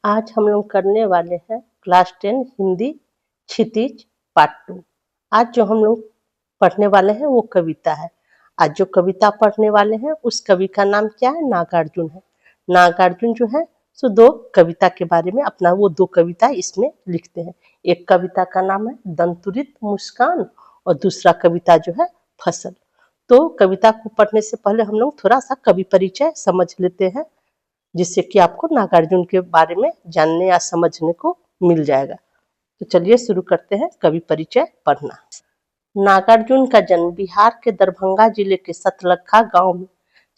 आज हम लोग करने वाले हैं क्लास 10 हिंदी क्षितिज पार्ट 2। आज जो हम लोग पढ़ने वाले हैं वो कविता है। आज जो कविता पढ़ने वाले हैं उस कवि का नाम क्या है? नागार्जुन है। नागार्जुन जो है सो दो कविता के बारे में अपना वो दो कविता इसमें लिखते हैं। एक कविता का नाम है दंतुरित मुस्कान और दूसरा कविता जो है फसल। तो कविता को पढ़ने से पहले हम लोग थोड़ा सा कवि परिचय समझ लेते हैं, जिससे कि आपको नागार्जुन के बारे में जानने या समझने को मिल जाएगा। तो चलिए शुरू करते हैं कवि परिचय पढ़ना। नागार्जुन का जन्म बिहार के दरभंगा जिले के सतलखा गांव में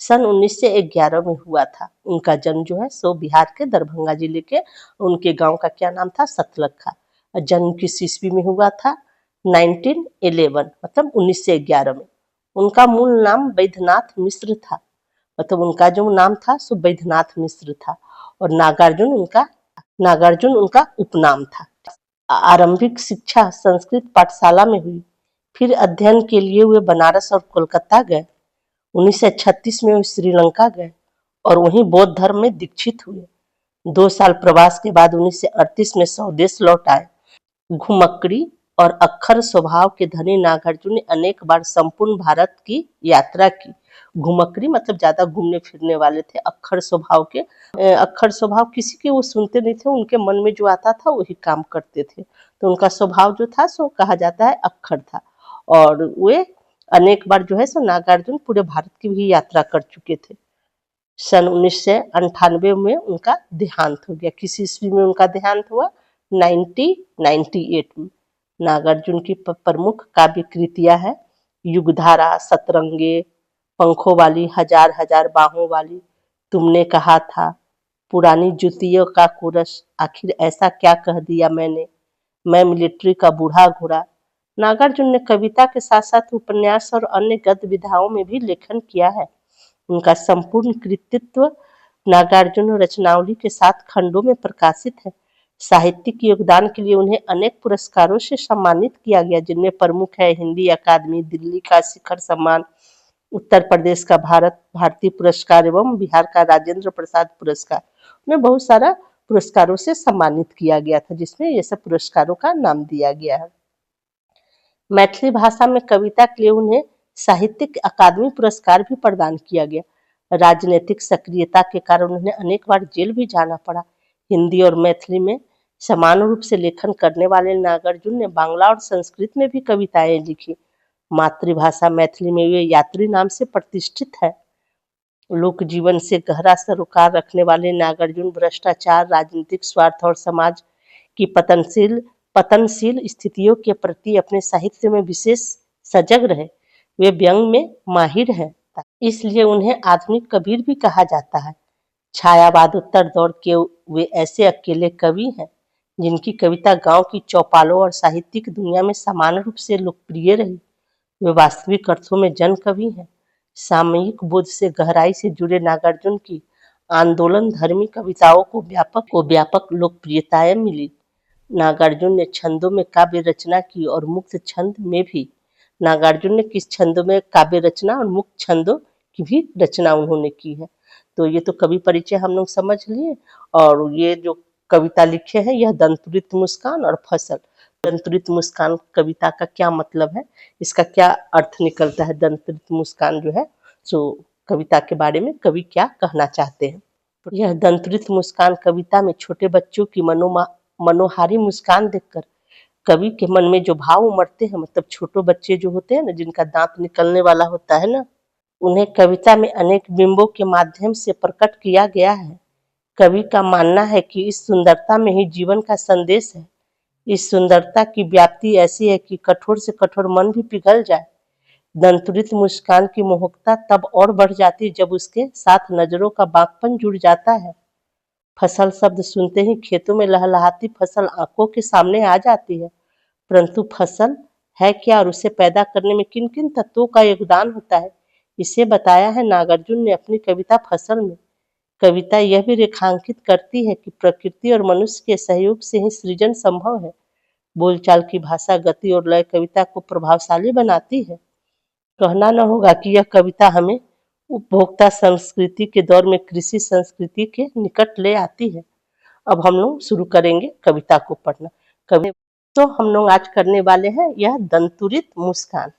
सन 1911 में हुआ था। उनका जन्म जो है सो बिहार के दरभंगा जिले के उनके गांव का क्या नाम था? सतलखा। जन्म किस ईस्वी में हुआ था? 1911 मतलब 1911 में। उनका मूल नाम वैद्यनाथ मिश्र था, मतलब उनका जो नाम था सो वैद्यनाथ मिश्र था और नागार्जुन उनका उपनाम था। आरंभिक शिक्षा संस्कृत पाठशाला में हुई, फिर अध्ययन के लिए वे बनारस और कोलकाता गए। 1936 में वे श्रीलंका गए और वहीं बौद्ध धर्म में दीक्षित हुए। 2 साल प्रवास के बाद 1938 में स्वदेश लौट आए। घुमक्कड़ी और अक्खर स्वभाव के धनी नागार्जुन ने अनेक बार संपूर्ण भारत की यात्रा की। घुमक्कड़ी मतलब ज्यादा घूमने फिरने वाले थे। अक्खर स्वभाव किसी के वो सुनते नहीं थे, उनके मन में जो आता था वही काम करते थे, तो उनका स्वभाव जो था सो कहा जाता है अक्खर था। और वे अनेक बार जो है सो नागार्जुन पूरे भारत की भी यात्रा कर चुके थे। सन 1998 में उनका देहांत हो गया। किस ईस्वी में उनका देहांत हुआ? 1998 में। नागार्जुन की प्रमुख काव्य कृतियां है युगधारा, सतरंगे, पंखों वाली, हजार हजार बाहों वाली, तुमने कहा था, पुरानी जुतियों का कोरस, आखिर ऐसा क्या कह दिया मैंने, मैं मिलिट्री का बूढ़ा घोड़ा। नागार्जुन ने कविता के साथ साथ उपन्यास और अन्य गद्य विधाओं में भी लेखन किया है। उनका संपूर्ण कृतित्व नागार्जुन रचनावली के 7 खंडों में प्रकाशित है। साहित्यिक योगदान के लिए उन्हें अनेक पुरस्कारों से सम्मानित किया गया, जिनमें प्रमुख है हिंदी अकादमी, दिल्ली का शिखर सम्मान, उत्तर प्रदेश का भारतीय पुरस्कार एवं बिहार का राजेंद्र प्रसाद पुरस्कार। उन्हें बहुत सारा पुरस्कारों से सम्मानित किया गया था, जिसमें ये सब पुरस्कारों का नाम दिया गया है। मैथिली भाषा में कविता के लिए उन्हें साहित्यिक अकादमी पुरस्कार भी प्रदान किया गया। राजनीतिक सक्रियता के कारण उन्हें अनेक बार जेल भी जाना पड़ा। हिंदी और मैथिली में समान रूप से लेखन करने वाले नागार्जुन ने बांग्ला और संस्कृत में भी कविताएं लिखी। मातृभाषा मैथिली में वे यात्री नाम से प्रतिष्ठित है। लोक जीवन से गहरा सरोकार रखने वाले नागार्जुन भ्रष्टाचार, राजनीतिक स्वार्थ और समाज की पतनशील स्थितियों के प्रति अपने साहित्य में विशेष सजग रहे। वे व्यंग में माहिर हैं, इसलिए उन्हें आधुनिक कबीर भी कहा जाता है। छायावादोत्तर दौर के वे ऐसे अकेले कवि हैं जिनकी कविता गांव की चौपालों और साहित्यिक दुनिया में समान रूप से लोकप्रिय रही। वे वास्तविक अर्थों में जन कवि हैं। सामयिक बोध से गहराई से जुड़े नागार्जुन की आंदोलन धर्मी कविताओं को व्यापक लोकप्रियताएं मिली। नागार्जुन ने छंदों में काव्य रचना की और मुक्त छंद में भी। नागार्जुन ने किस छंदों में काव्य रचना और मुक्त छंदों की भी रचना उन्होंने की है। तो ये तो कवि परिचय हम लोग समझ लिए। और ये जो कविता लिखे हैं यह दंतुरित मुस्कान और फसल। दंतुरित मुस्कान कविता का क्या मतलब है, इसका क्या अर्थ निकलता है? दंतुरित मुस्कान जो है सो कविता के बारे में कवि क्या कहना चाहते हैं। यह दंतुरित मुस्कान कविता में छोटे बच्चों की मनोहारी मुस्कान देखकर कवि के मन में जो भाव उमड़ते हैं, मतलब छोटे बच्चे जो होते हैं ना, जिनका दांत निकलने वाला होता है ना, उन्हें कविता में अनेक बिंबों के माध्यम से प्रकट किया गया है। कवि का मानना है कि इस सुंदरता में ही जीवन का संदेश है। इस सुंदरता की व्याप्ति ऐसी है कि कठोर से कठोर मन भी पिघल जाए। दंतुरित मुस्कान की मोहकता तब और बढ़ जाती जब उसके साथ नजरों का बांकपन जुड़ जाता है। फसल शब्द सुनते ही खेतों में लहलहाती फसल आंखों के सामने आ जाती है, परंतु फसल है क्या और उसे पैदा करने में किन किन तत्वों का योगदान होता है, इसे बताया है नागार्जुन ने अपनी कविता फसल में। कविता यह भी रेखांकित करती है कि प्रकृति और मनुष्य के सहयोग से ही सृजन संभव है। बोलचाल की भाषा, गति और लय कविता को प्रभावशाली बनाती है। कहना न होगा कि यह कविता हमें उपभोक्ता संस्कृति के दौर में कृषि संस्कृति के निकट ले आती है। अब हम लोग शुरू करेंगे कविता को पढ़ना। कवि तो हम लोग आज करने वाले हैं यह दंतुरित मुस्कान।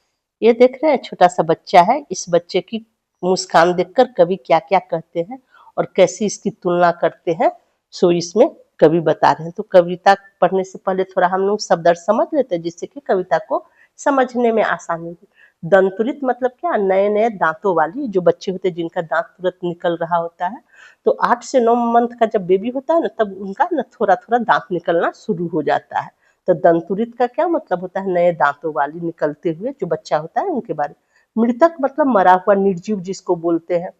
ये देख रहे हैं छोटा सा बच्चा है, इस बच्चे की मुस्कान देखकर कवि क्या क्या कहते हैं और कैसी इसकी तुलना करते हैं, सो इसमें कवि बता रहे हैं। तो कविता पढ़ने से पहले थोड़ा हम लोग शब्द अर्थ समझ लेते हैं, जिससे कि कविता को समझने में आसानी होगी। दंतुरित मतलब क्या, नए नए दांतों वाली, जो बच्चे होते हैं जिनका दांत तुरंत निकल रहा होता है। तो 8 से 9 मंथ का जब बेबी होता है ना, तब उनका ना थोड़ा थोड़ा दांत निकलना शुरू हो जाता है। तो दंतुरित का क्या मतलब होता है, नए दांतों वाली निकलते हुए जो बच्चा होता है उनके बारे में। मृतक मतलब मरा हुआ, निर्जीव जिसको बोलते हैं।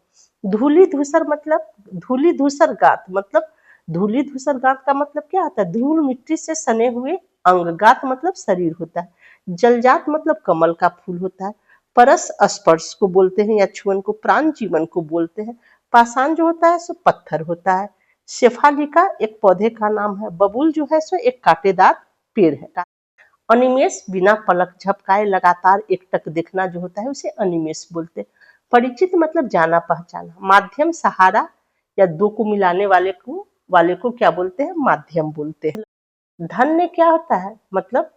धूली धूसर मतलब, धूली धूसर गात मतलब, धूली धूसर गात का मतलब क्या होता है, धूल मिट्टी से सने हुए अंग। गात मतलब शरीर होता है। जलजात मतलब कमल का फूल होता है। परस स्पर्श को बोलते हैं या छुअन को। प्राण जीवन को बोलते हैं। पाषाण जो होता है सो पत्थर होता है। शेफालिका एक पौधे का नाम है। बबूल जो है सो एक कांटेदार पेड़ है। अनिमेष बिना पलक झपकाए लगातार एकटक देखना जो होता है उसे अनिमेष बोलते हैं। परिचित मतलब जाना पहचाना। माध्यम सहारा या दो को मिलाने वाले को क्या बोलते हैं, माध्यम बोलते हैं। धन्य क्या होता है, मतलब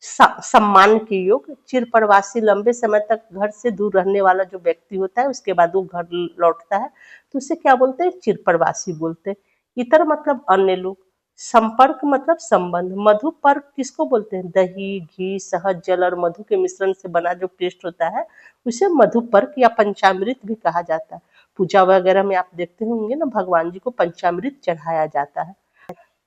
सम्मान के योग। चिर प्रवासी लंबे समय तक घर से दूर रहने वाला जो व्यक्ति होता है, उसके बाद वो घर लौटता है, तो उसे क्या बोलते हैं, चिर प्रवासी बोलते हैं। इतर मतलब अन्य लोग। संपर्क मतलब संबंध। मधु पर्क किसको बोलते हैं, दही घी शहद जल और मधु के मिश्रण से बना जो पेस्ट होता है उसे मधु पर्क या पंचामृत भी कहा जाता है। पूजा वगैरह में आप देखते होंगे ना, भगवान जी को पंचामृत चढ़ाया जाता है।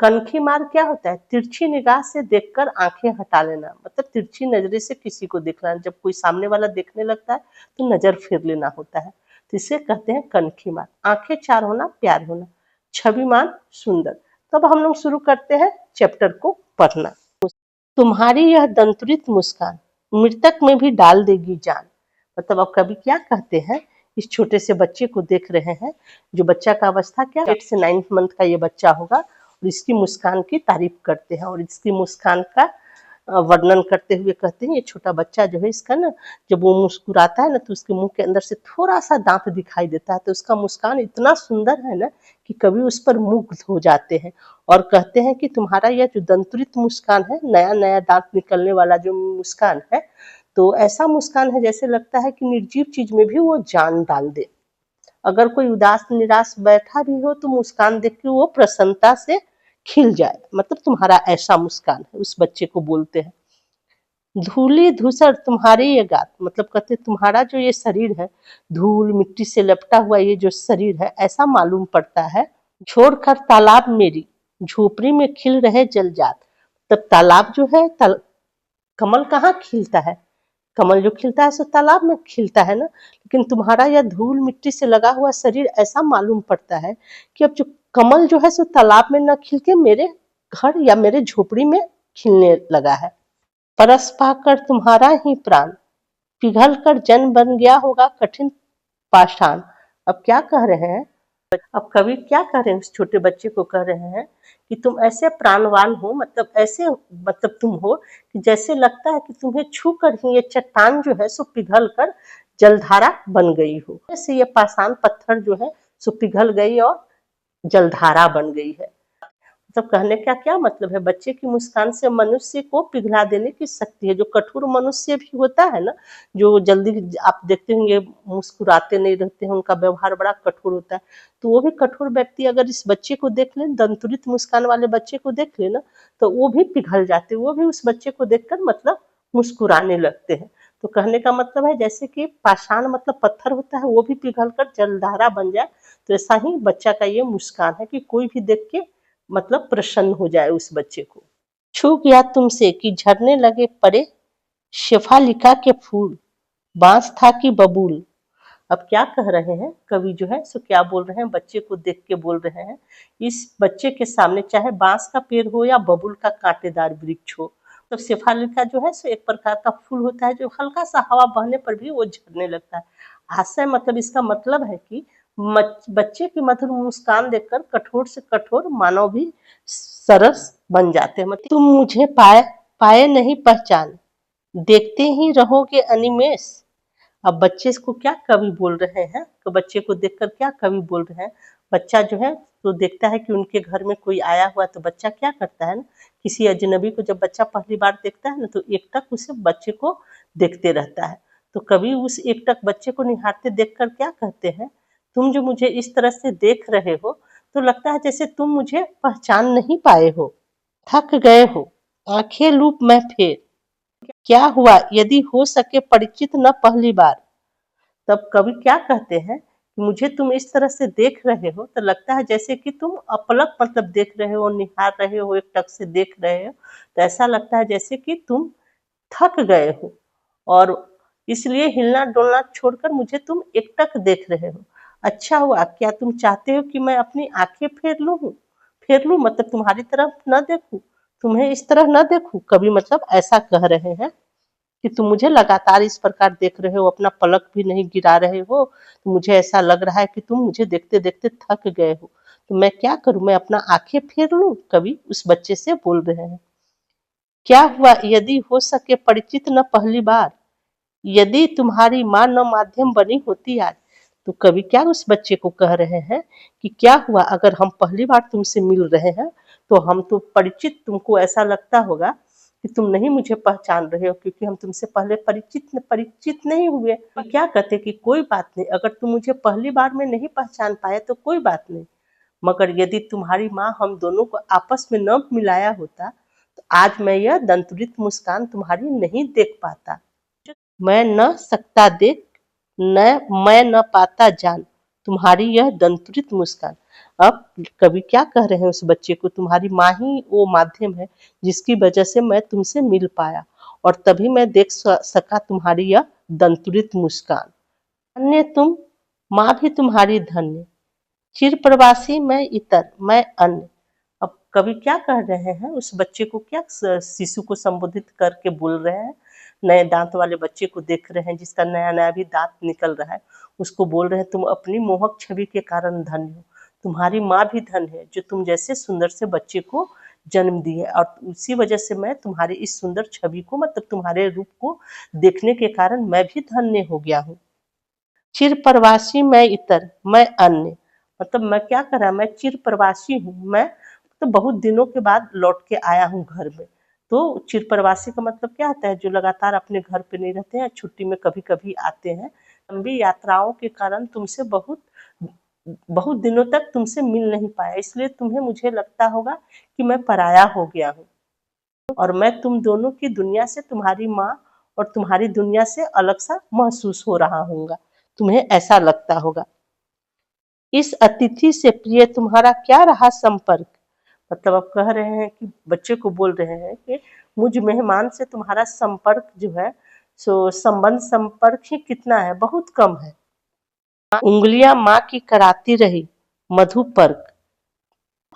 कनखी मार क्या होता है, तिरछी निगाह से देखकर आंखें हटा लेना, मतलब तिरछी नजरे से किसी को देखना। जब कोई सामने वाला देखने लगता है तो नजर फेर लेना होता है, तो इसे कहते हैं कनखी मार। आंखें चार होना, प्यार होना। छविमान सुंदर। तब हम लोग शुरू करते हैं चैप्टर को पढ़ना। तुम्हारी यह दंतुरित मुस्कान मृतक में भी डाल देगी जान। मतलब अब कवि क्या कहते हैं, इस छोटे से बच्चे को देख रहे हैं, जो बच्चा का अवस्था क्या 8 से 9 मंथ का ये बच्चा होगा, और इसकी मुस्कान की तारीफ करते हैं और इसकी मुस्कान का वर्णन करते हुए कहते हैं, ये छोटा बच्चा जो है इसका ना, जब वो मुस्कुराता है ना तो उसके मुंह के अंदर से थोड़ा सा दांत दिखाई देता है, तो उसका मुस्कान इतना सुंदर है ना कि कवि उस पर मुग्ध हो जाते हैं और कहते हैं कि तुम्हारा यह जो दंतुरित मुस्कान है, नया नया दांत निकलने वाला जो मुस्कान है, तो ऐसा मुस्कान है जैसे लगता है कि निर्जीव चीज में भी वो जान डाल दे। अगर कोई उदास निराश बैठा भी हो तो मुस्कान देख के वो प्रसन्नता से खिल जाए, मतलब तुम्हारा ऐसा मुस्कान है, उस बच्चे को बोलते हैं। धूली धूसर तुम्हारे ये गात, मतलब कहते तुम्हारा जो ये शरीर है, धूल मिट्टी से लपटा हुआ ये जो शरीर है, ऐसा मालूम पड़ता है। छोड़कर तालाब मेरी झोपड़ी में खिल रहे जलजात। तब तालाब जो है, कमल कहाँ खिलता है, कमल जो खिलता है सो तालाब में खिलता है ना, लेकिन तुम्हारा यह धूल मिट्टी से लगा हुआ शरीर ऐसा मालूम पड़ता है कि अब जो कमल जो है सो तालाब में न खिल के मेरे घर या मेरे झोपड़ी में खिलने लगा है। परस पाकर तुम्हारा ही प्राण पिघल कर जन बन गया होगा कठिन पाषाण। अब क्या कह रहे हैं, अब कवि क्या कह रहे हैं, उस छोटे बच्चे को कह रहे हैं कि तुम ऐसे प्राणवान हो, मतलब ऐसे, मतलब तुम हो कि जैसे लगता है कि तुम्हें छू कर ही ये चट्टान जो है सो पिघल कर जलधारा बन गई हो, जैसे ये पाषाण पत्थर जो है सो पिघल गई और जलधारा बन गई है। मतलब कहने का क्या मतलब है, बच्चे की मुस्कान से मनुष्य को पिघला देने की शक्ति है। जो कठोर मनुष्य भी होता है ना, जो जल्दी आप देखते होंगे मुस्कुराते नहीं रहते हैं, उनका व्यवहार बड़ा कठोर होता है, तो वो भी कठोर व्यक्ति अगर इस बच्चे को देख ले, दंतुरित मुस्कान वाले बच्चे को देख ले ना, तो वो भी पिघल जाते, वो भी उस बच्चे को देखकर मतलब मुस्कुराने लगते हैं। तो कहने का मतलब है जैसे कि पाषाण मतलब पत्थर होता है, वो भी पिघल कर जलधारा बन जाए, तो ऐसा ही बच्चा का ये मुस्कान है कि कोई भी देख के मतलब प्रसन्न हो जाए उस बच्चे को। छू गया तुमसे कि झरने लगे पड़े शेफालिका के फूल, बांस था कि बबूल। अब क्या कह रहे हैं कवि जो है सो क्या बोल रहे हैं, बच्चे को देख के बोल रहे हैं, इस बच्चे के सामने चाहे बांस का पेड़ हो या बबूल का कांटेदार वृक्ष हो, तो शेफालिका जो है सो एक प्रकार का फूल होता है जो हल्का सा हवा बहने पर भी वो झड़ने लगता है। आशय मतलब इसका मतलब है कि बच्चे की मधुर मुस्कान देखकर कठोर से कठोर मानव भी सरस बन जाते हैं। मतलब तुम मुझे पाए पाए नहीं पहचान, देखते ही रहोगे अनिमेष। अब बच्चे को क्या कवि बोल रहे हैं, तो बच्चे को देखकर क्या कवि बोल रहे हैं, बच्चा जो है तो देखता है कि उनके घर में कोई आया हुआ, तो बच्चा क्या करता है ना, किसी अजनबी को जब बच्चा पहली बार देखता है ना, तो एकटक उसे बच्चे को देखते रहता है। तो कभी उस एकटक बच्चे को निहारते देखकर क्या कहते हैं, तुम जो मुझे इस तरह से देख रहे हो, तो लगता है जैसे तुम मुझे पहचान नहीं पाए हो, थक गए हो, आंखें लूप मैं फेर, क्या हुआ यदि हो सके परिचित न पहली बार। तब कवि क्या कहते हैं, मुझे तुम इस तरह से देख रहे हो तो लगता है जैसे कि तुम अपलक मतलब देख रहे हो, निहार रहे हो, एक टक से देख रहे हो, तो ऐसा लगता है जैसे कि तुम थक गए हो और इसलिए हिलना डोलना छोड़कर मुझे तुम एकटक देख रहे हो। अच्छा हुआ, क्या तुम चाहते हो कि मैं अपनी आंखें फेर लूं मतलब तुम्हारी तरफ न देखूं, तुम्हें इस तरह न देखूं। कवि मतलब ऐसा कह रहे हैं कि तुम मुझे लगातार इस प्रकार देख रहे हो, अपना पलक भी नहीं गिरा रहे हो, तो मुझे ऐसा लग रहा है कि तुम मुझे देखते देखते थक गए हो, तो मैं क्या करूं, मैं अपना आंखें फेर लूं। कवि उस बच्चे से बोल रहे हैं। क्या हुआ यदि हो सके परिचित न पहली बार, यदि तुम्हारी माँ न माध्यम बनी होती आज। तो कवि क्या उस बच्चे को कह रहे हैं कि क्या हुआ अगर हम पहली बार तुमसे मिल रहे हैं, तो हम तो परिचित, तुमको ऐसा लगता होगा कि तुम नहीं मुझे पहचान रहे हो, क्योंकि हम तुमसे पहले परिचित नहीं हुए। तो क्या कहते कि कोई बात नहीं, अगर तुम मुझे पहली बार में नहीं पहचान पाए तो कोई बात नहीं, मगर यदि तुम्हारी माँ हम दोनों को आपस में न मिलाया होता, तो आज मैं यह दंतुरित मुस्कान तुम्हारी नहीं देख पाता। मैं न सकता देख, मैं न पाता जान तुम्हारी यह दंतुरित मुस्कान। अब कवि क्या कह रहे हैं उस बच्चे को, तुम्हारी माँ ही वो माध्यम है जिसकी वजह से मैं तुमसे मिल पाया और तभी मैं देख सका तुम्हारी यह दंतुरित मुस्कान। धन्य तुम, माँ भी तुम्हारी धन्य, चिर प्रवासी मैं इतर मैं अन्य। अब कवि क्या कह रहे हैं उस बच्चे को, क्या शिशु को संबोधित करके बोल रहे हैं, नए दांत वाले बच्चे को देख रहे हैं जिसका नया नया भी दांत निकल रहा है, उसको बोल रहे हैं तुम अपनी मोहक छवि के कारण धन्य हो, तुम्हारी माँ भी धन है जो तुम जैसे सुंदर से बच्चे को जन्म दी है, और उसी वजह से मैं तुम्हारी इस सुंदर छवि को मतलब तुम्हारे रूप को देखने के कारण मैं भी धन्य हो गया हूँ। चिर प्रवासी मैं इतर मैं अन्य, मतलब मैं क्या कर रहा, मैं चिर प्रवासी हूँ, मैं तो बहुत दिनों के बाद लौट के आया हूँ घर में। तो चिर प्रवासी का मतलब क्या होता है, जो लगातार अपने घर पे नहीं रहते हैं, छुट्टी में कभी कभी आते हैं। लंबी यात्राओं के कारण तुमसे बहुत बहुत दिनों तक तुमसे मिल नहीं पाया, इसलिए तुम्हें मुझे लगता होगा कि मैं पराया हो गया हूँ और मैं तुम दोनों की दुनिया से, तुम्हारी माँ और तुम्हारी दुनिया से अलग सा महसूस हो रहा हूँगा, तुम्हें ऐसा लगता होगा। इस अतिथि से प्रिय तुम्हारा क्या रहा संपर्क, मतलब अब कह रहे हैं कि बच्चे को बोल रहे हैं कि मुझ मेहमान से तुम्हारा संपर्क जो है सो संपर्क ही कितना है, बहुत कम है। उंगलियां माँ की कराती रही मधुपर्क,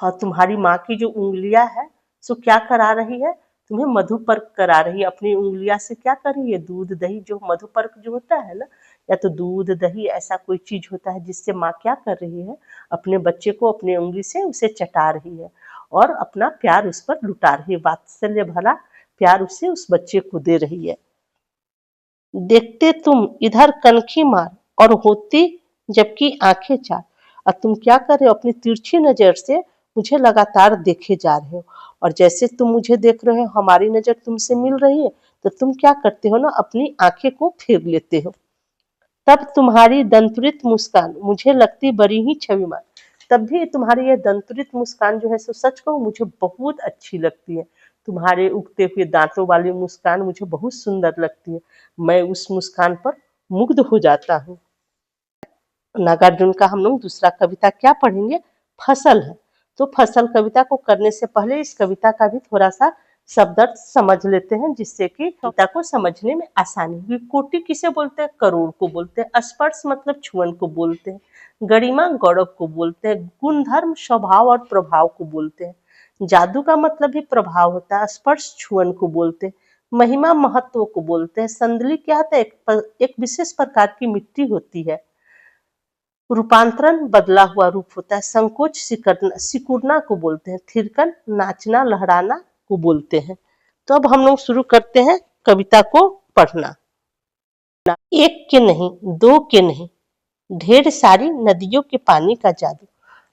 और तुम्हारी माँ की जो उंगलियां है सो क्या करा रही है, तुम्हें मधुपर्क करा रही है। अपनी उंगलियां से क्या कर रही है, दूध दही, जो मधुपर्क जो होता है ना, या तो दूध दही ऐसा कोई चीज होता है जिससे माँ क्या कर रही है, अपने बच्चे को अपनी उंगली से उसे चटा रही है और अपना प्यार उस पर लुटा रही है, वात्सल्य भरा प्यार उसे उस बच्चे को दे रही है। देखते तुम इधर कनखी मार और होती जबकि आंखें चार, और तुम क्या कर रहे हो, अपनी तिरछी नजर से मुझे लगातार देखे जा रहे हो, और जैसे तुम मुझे देख रहे हो, हमारी नजर तुमसे मिल रही है, तो तुम क्या करते हो ना, अपनी आंखें को फेर लेते हो। तब तुम्हारी दंतुरित मुस्कान मुझे लगती बड़ी ही छविमान, तब भी तुम्हारी यह दंतुरित मुस्कान जो है सो सच कहूं मुझे बहुत अच्छी लगती है। तुम्हारे उगते हुए दांतों वाली मुस्कान मुझे बहुत सुंदर लगती है, मैं उस मुस्कान पर मुग्ध हो जाता हूँ। नागार्जुन का हम लोग दूसरा कविता क्या पढ़ेंगे, फसल है। तो फसल कविता को करने से पहले इस कविता का भी थोड़ा सा शब्द अर्थ समझ लेते हैं, जिससे कि कविता को समझने में आसानी हुई। कोटि किसे बोलते हैं, करोड़ को बोलते हैं। स्पर्श मतलब छुअन को बोलते हैं। गरिमा गौरव को बोलते हैं। गुणधर्म स्वभाव और प्रभाव को बोलते हैं। जादू का मतलब भी प्रभाव होता है, स्पर्श छुअन को बोलते हैं। महिमा महत्व को बोलते हैं। संदली क्या होता है, एक विशेष प्रकार की मिट्टी होती है। रूपांतरण बदला हुआ रूप होता है। संकोच सिकुड़ना को बोलते हैं। थिरकन नाचना लहराना को बोलते हैं। तो अब हम लोग शुरू करते हैं कविता को पढ़ना। एक के नहीं, दो के नहीं, ढेर सारी नदियों के पानी का जादू।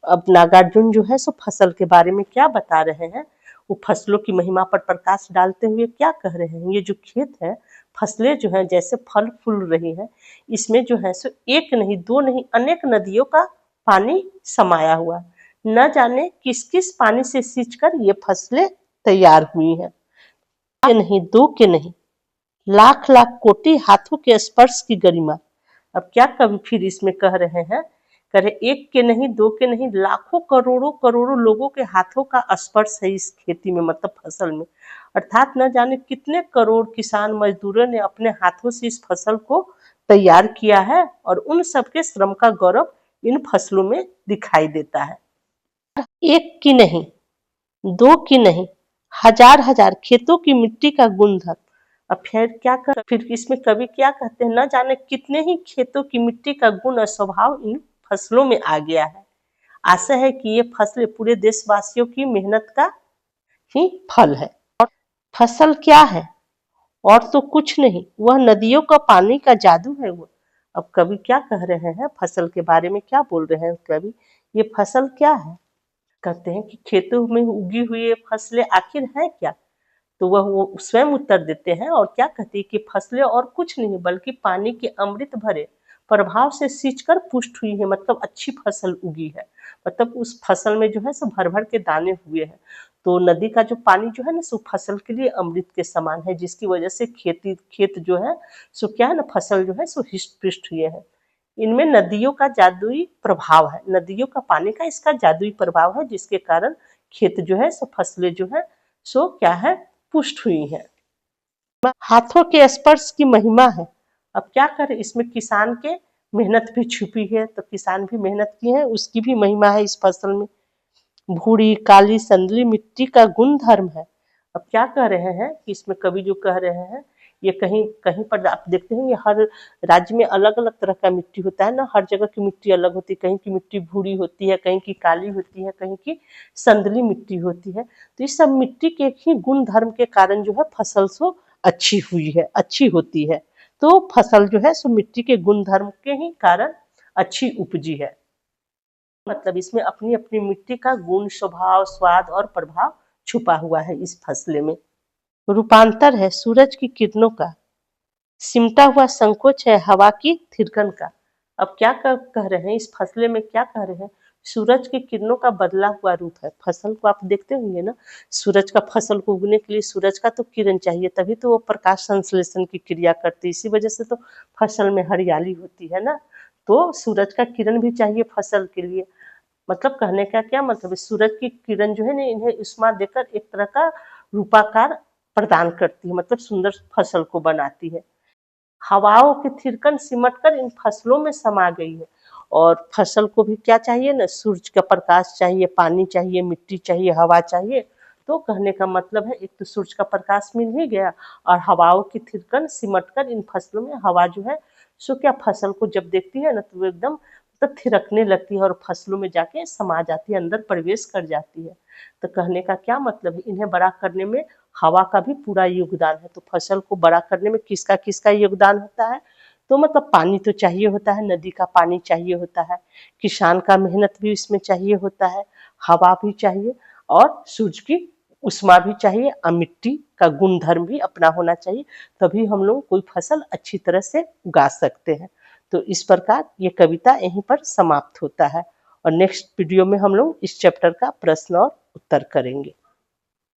अब नागार्जुन जो है सो फसल के बारे में क्या बता रहे हैं, वो फसलों की महिमा पर प्रकाश डालते हुए क्या कह रहे हैं। ये जो खेत है, फसलें जो है जैसे फल फूल रही है, इसमें जो है सो एक नहीं दो नहीं अनेक नदियों का पानी समाया हुआ है। न जाने किस किस पानी से सींचकर ये फसलें तैयार हुई हैं। के नहीं दो के नहीं लाख लाख कोटि हाथों के स्पर्श की गरिमा। अब क्या कवि फिर इसमें कह रहे हैं, कह रहे एक के नहीं दो के नहीं लाखों करोड़ों करोड़ों लोगों के हाथों का स्पर्श है इस खेती में, मतलब फसल में। अर्थात न जाने कितने करोड़ किसान मजदूरों ने अपने हाथों से इस फसल को तैयार किया है और उन सबके श्रम का गौरव इन फसलों में दिखाई देता है। एक की नहीं दो की नहीं हजार हजार खेतों की मिट्टी का गुणधर्म। अब फिर इसमें कवि क्या कहते हैं, न जाने कितने ही खेतों की मिट्टी का गुण और स्वभाव इन फसलों में आ गया है। आशा है कि ये फसलें पूरे देशवासियों की मेहनत का ही फल है। और फसल क्या है, और तो कुछ नहीं, वह नदियों का पानी का जादू है वो। अब कवि क्या कह रहे हैं, फसल के बारे में क्या बोल रहे हैं कवि, ये फसल क्या है। कहते हैं कि खेतों में उगी हुई ये फसलें आखिर है क्या, तो वह वो स्वयं उत्तर देते हैं और क्या कहते हैं कि फसलें और कुछ नहीं बल्कि पानी के अमृत भरे प्रभाव से सींचकर पुष्ट हुई है, मतलब अच्छी फसल उगी है, मतलब उस फसल में जो है सो भर भर के दाने हुए हैं। तो नदी का जो पानी जो है ना सो फसल के लिए अमृत के समान है, जिसकी वजह से खेत जो है सो क्या है ना फसल जो है सो हिष्ट पुष्ट हुए हैं। इनमें नदियों का जादुई प्रभाव है, नदियों का पानी का इसका जादुई प्रभाव है, जिसके कारण खेत जो है सो फसलें जो है सो क्या है पुष्ट हुई है। हाथों के स्पर्श की महिमा है। अब क्या करें, इसमें किसान के मेहनत भी छुपी है, तो किसान भी मेहनत की है, उसकी भी महिमा है इस फसल में। भूरी काली संदली मिट्टी का गुण धर्म है। अब क्या कह रहे हैं कि इसमें कवि जो कह रहे हैं, ये कहीं कहीं पर आप देखते हैं, ये हर राज्य में अलग अलग तरह का मिट्टी होता है ना, हर जगह की मिट्टी अलग होती है, कहीं की मिट्टी भूरी होती है, कहीं की काली होती है, कहीं की संदली मिट्टी होती है। तो इस सब मिट्टी के ही गुण धर्म के कारण जो है फसल सो अच्छी हुई है, अच्छी होती है। तो फसल जो है सो मिट्टी के गुण धर्म के ही कारण अच्छी उपजी है, मतलब इसमें अपनी अपनी मिट्टी का गुण स्वभाव स्वाद और प्रभाव छुपा हुआ है इस फसले में। रूपांतर है सूरज की किरणों का, सिमटा हुआ संकोच है हवा की थिरकन का। अब क्या कह रहे हैं इस फसले में, क्या कह रहे हैं, सूरज की किरणों का बदला हुआ रूप है। फसल को आप देखते होंगे ना, सूरज का फसल को उगने के लिए सूरज का तो किरण चाहिए, तभी तो वो प्रकाश संश्लेषण की क्रिया करती है, इसी वजह से तो फसल में हरियाली होती है ना। तो सूरज का किरण भी चाहिए फसल के लिए, मतलब कहने का क्या मतलब है, सूरज की किरण जो है ना इन्हें उष्मा देकर एक तरह का रूपाकार प्रदान करती है, मतलब सुंदर फसल को बनाती है। हवाओं की थिरकन सिमटकर इन फसलों में समा गई है, और फसल को भी क्या चाहिए ना, सूरज का प्रकाश चाहिए, पानी चाहिए, मिट्टी चाहिए, हवा चाहिए। तो कहने का मतलब है, एक तो सूरज का प्रकाश मिल ही गया, और हवाओं की थिरकन सिमटकर इन फसलों में हवा जो है सो क्या फसल को जब देखती है ना तो वो एकदम तो थिरकने लगती है और फसलों में जाके समा जाती है, अंदर प्रवेश कर जाती है। तो कहने का क्या मतलब है, इन्हें बड़ा करने में हवा का भी पूरा योगदान है। तो फसल को बड़ा करने में किसका किसका योगदान होता है, तो मतलब पानी तो चाहिए होता है, नदी का पानी चाहिए होता है, किसान का मेहनत भी इसमें चाहिए होता है, हवा भी चाहिए, और सूरज की उष्मा भी चाहिए, और मिट्टी का गुण धर्म भी अपना होना चाहिए, तभी हम लोग कोई फसल अच्छी तरह से उगा सकते हैं। तो इस प्रकार ये कविता यहीं पर समाप्त होता है, और नेक्स्ट वीडियो में हम लोग इस चैप्टर का प्रश्न और उत्तर करेंगे।